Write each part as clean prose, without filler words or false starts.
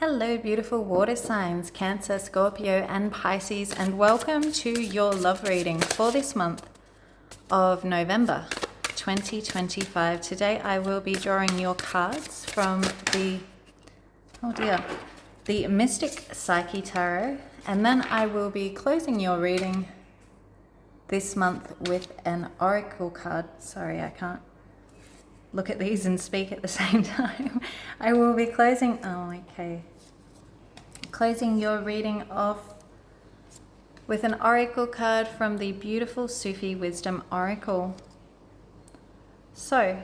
Hello, beautiful water signs, Cancer, Scorpio, and Pisces, and welcome to your love reading for this month of November 2025. Today I will be drawing your cards from the Mystic Psyche Tarot, and then I will be closing your reading this month with an oracle card. Sorry, I can't look at these and speak at the same time. I will be closing your reading off with an oracle card from the beautiful Sufi Wisdom Oracle. So,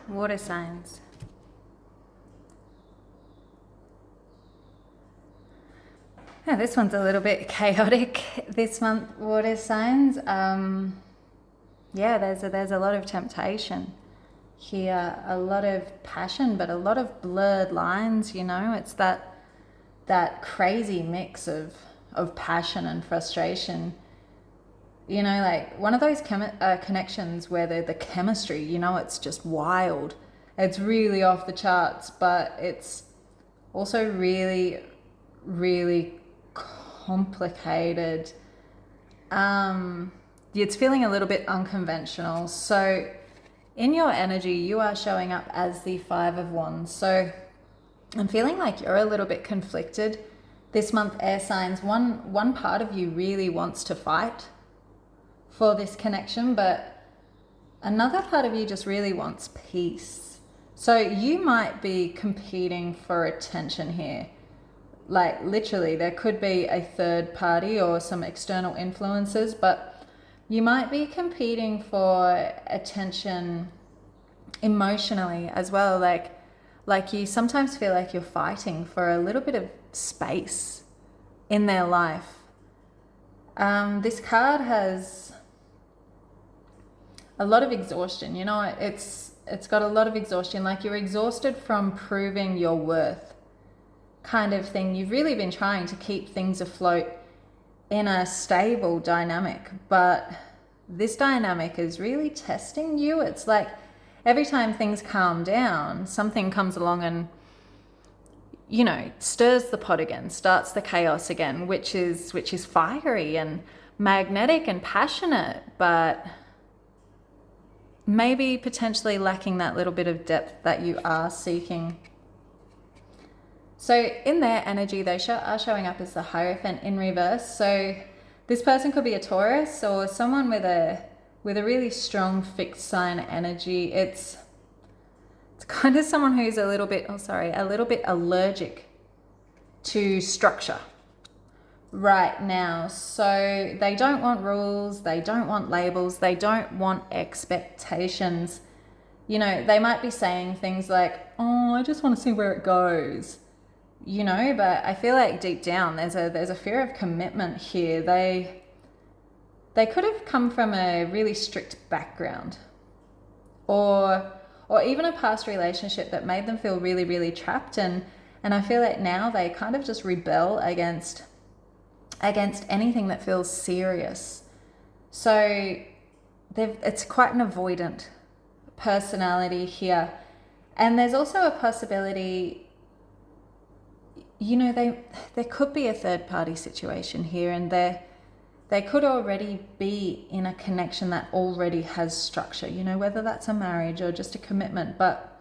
water signs. Yeah, this one's a little bit chaotic this month, water signs. There's a lot of temptation here, a lot of passion, but a lot of blurred lines. It's that crazy mix of passion and frustration. Like one of those connections where the chemistry, it's just wild. It's really off the charts, but it's also really, really complicated. It's feeling a little bit unconventional. So in your energy, you are showing up as the Five of Wands. So I'm feeling like you're a little bit conflicted this month, air signs. One part of you really wants to fight for this connection, but another part of you just really wants peace. So you might be competing for attention here. Like literally, there could be a third party or some external influences, but you might be competing for attention emotionally as well. Like you sometimes feel like you're fighting for a little bit of space in their life. This card has a lot of exhaustion. It's got a lot of exhaustion. Like you're exhausted from proving your worth, kind of thing. You've really been trying to keep things afloat in a stable dynamic, but this dynamic is really testing you. It's like every time things calm down, something comes along and stirs the pot again, starts the chaos again, which is fiery and magnetic and passionate, but maybe potentially lacking that little bit of depth that you are seeking. So in their energy, they are showing up as the Hierophant in reverse. So this person could be a Taurus or someone with a really strong fixed sign energy. It's kind of someone who's a little bit allergic to structure right now. So they don't want rules, they don't want labels, they don't want expectations. They might be saying things like, "Oh, I just want to see where it goes." But I feel like deep down there's a fear of commitment here. They could have come from a really strict background or even a past relationship that made them feel really, really trapped, and I feel like now they kind of just rebel against anything that feels serious. So it's quite an avoidant personality here. And there's also a possibility, there could be a third party situation here, and they could already be in a connection that already has structure, whether that's a marriage or just a commitment, but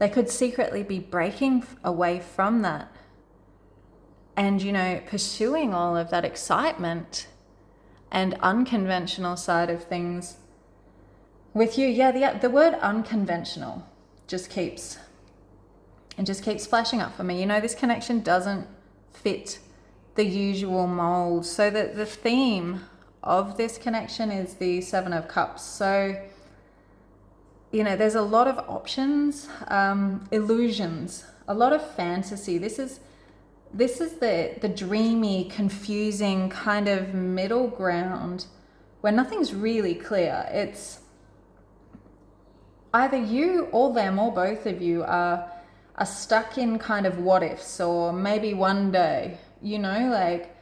they could secretly be breaking away from that and, pursuing all of that excitement and unconventional side of things with you. Yeah, the word unconventional just keeps flashing up for me. This connection doesn't fit the usual mold. So the theme of this connection is the Seven of Cups. So, there's a lot of options, illusions, a lot of fantasy. This is the dreamy, confusing kind of middle ground where nothing's really clear. It's either you or them or both of you are stuck in kind of what ifs, or maybe one day, like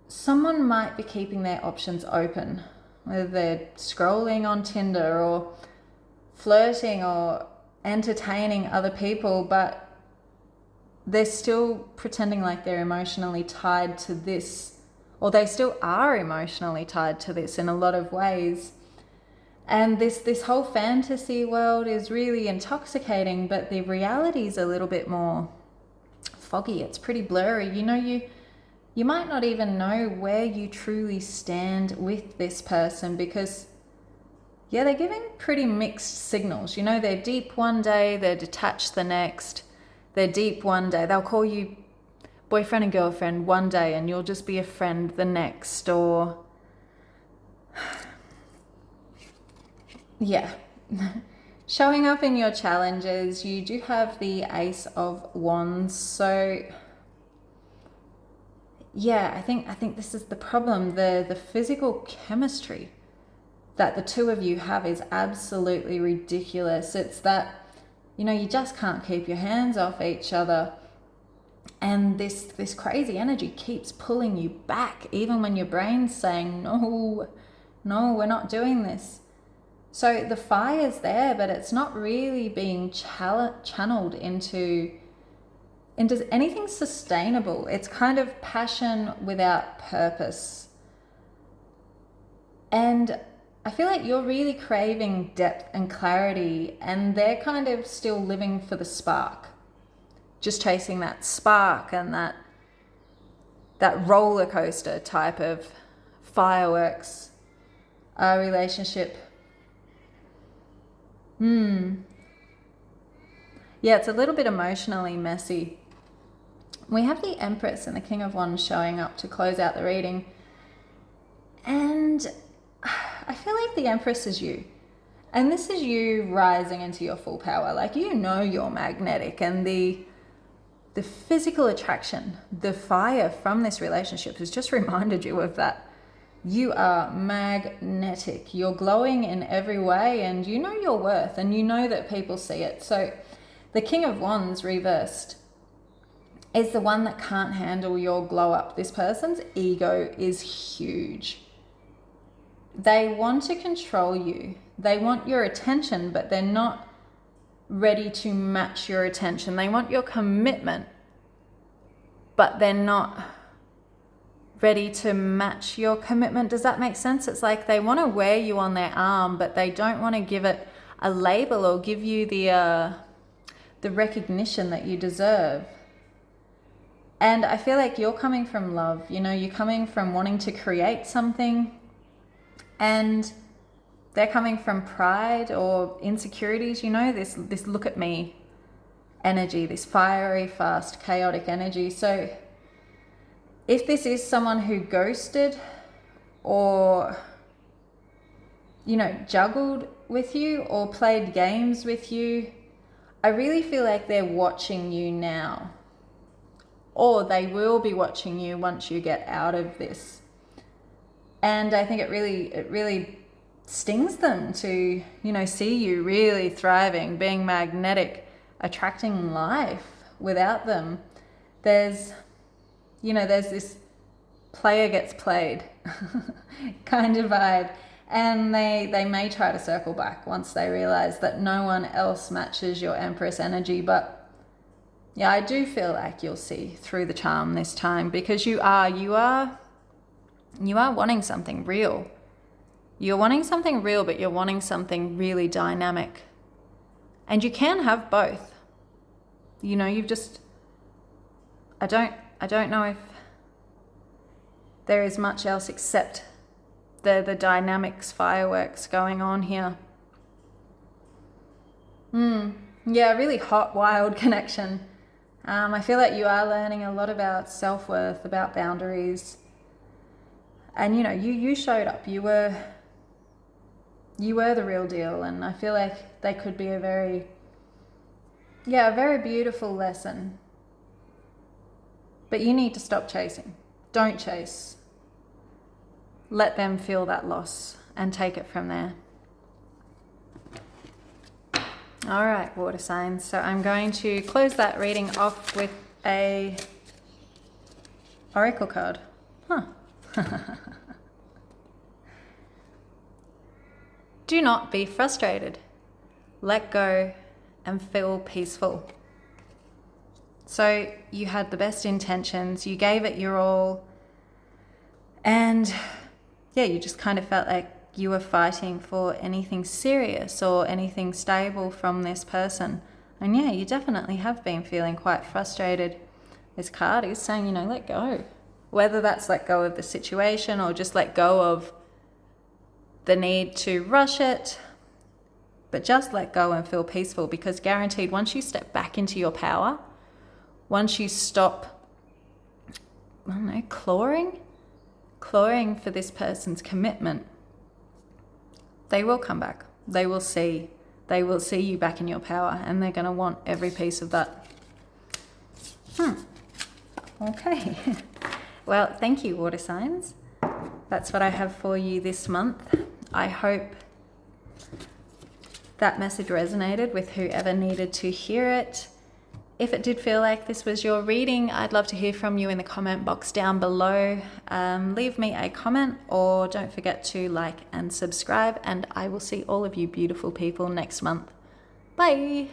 someone might be keeping their options open, whether they're scrolling on Tinder or flirting entertaining other people, but they're still pretending like they're emotionally tied to this, or they still are emotionally tied to this in a lot of ways. And this whole fantasy world is really intoxicating, but the reality is a little bit more foggy. It's pretty blurry. You might not even know where you truly stand with this person, because they're giving pretty mixed signals. They're deep one day, they're detached the next. They're deep one day, they'll call you boyfriend and girlfriend one day and you'll just be a friend the next. Or showing up in your challenges. You do have the Ace of Wands, so I think this is the problem. The physical chemistry that the two of you have is absolutely ridiculous. It's that, you just can't keep your hands off each other. And this crazy energy keeps pulling you back, even when your brain's saying, no, we're not doing this. So the fire's there, but it's not really being channeled into anything sustainable. It's kind of passion without purpose. And I feel like you're really craving depth and clarity, and they're kind of still living for the spark, just chasing that spark and that roller coaster type of fireworks relationship. It's a little bit emotionally messy. We have the Empress and the King of Wands showing up to close out the reading, and I feel like the Empress is you. And this is you rising into your full power. Like, you're magnetic, and the physical attraction, the fire from this relationship has just reminded you of that. You are magnetic. You're glowing in every way, and you know your worth, and you know that people see it. So the King of Wands reversed is the one that can't handle your glow up. This person's ego is huge. They want to control you. They want your attention, but they're not ready to match your attention. They want your commitment, but they're not ready to match your commitment. Does that make sense? It's like they want to wear you on their arm, but they don't want to give it a label or give you the recognition that you deserve. And I feel like you're coming from love. You're coming from wanting to create something, and they're coming from pride or insecurities. This look at me energy, this fiery, fast, chaotic energy. So if this is someone who ghosted or, juggled with you or played games with you, I really feel like they're watching you now, or they will be watching you once you get out of this. And I think it really stings them to, see you really thriving, being magnetic, attracting life without them. There's this player gets played kind of vibe. And they may try to circle back once they realize that no one else matches your Empress energy. But I do feel like you'll see through the charm this time, because you are wanting something real. You're wanting something real, but you're wanting something really dynamic. And you can have both. You've just, I don't know if there is much else except the dynamics, fireworks going on here. Really hot, wild connection. I feel like you are learning a lot about self-worth, about boundaries. And you showed up. You were the real deal, and I feel like they could be a very beautiful lesson. But you need to stop chasing. Don't chase. Let them feel that loss and take it from there. All right, water signs. So I'm going to close that reading off with a oracle card. Do not be frustrated. Let go and feel peaceful. So you had the best intentions, you gave it your all, and yeah, you just kind of felt like you were fighting for anything serious or anything stable from this person. And yeah, you definitely have been feeling quite frustrated. This card is saying, you know, let go. Whether that's let go of the situation or just let go of the need to rush it, but just let go and feel peaceful, because guaranteed once you step back into your power, once you stop, I don't know, clawing for this person's commitment, they will come back. They will see you back in your power, and they're going to want every piece of that. Okay. Well, thank you, water signs. That's what I have for you this month. I hope that message resonated with whoever needed to hear it. If it did feel like this was your reading, I'd love to hear from you in the comment box down below. Leave me a comment, or don't forget to like and subscribe, and I will see all of you beautiful people next month. Bye.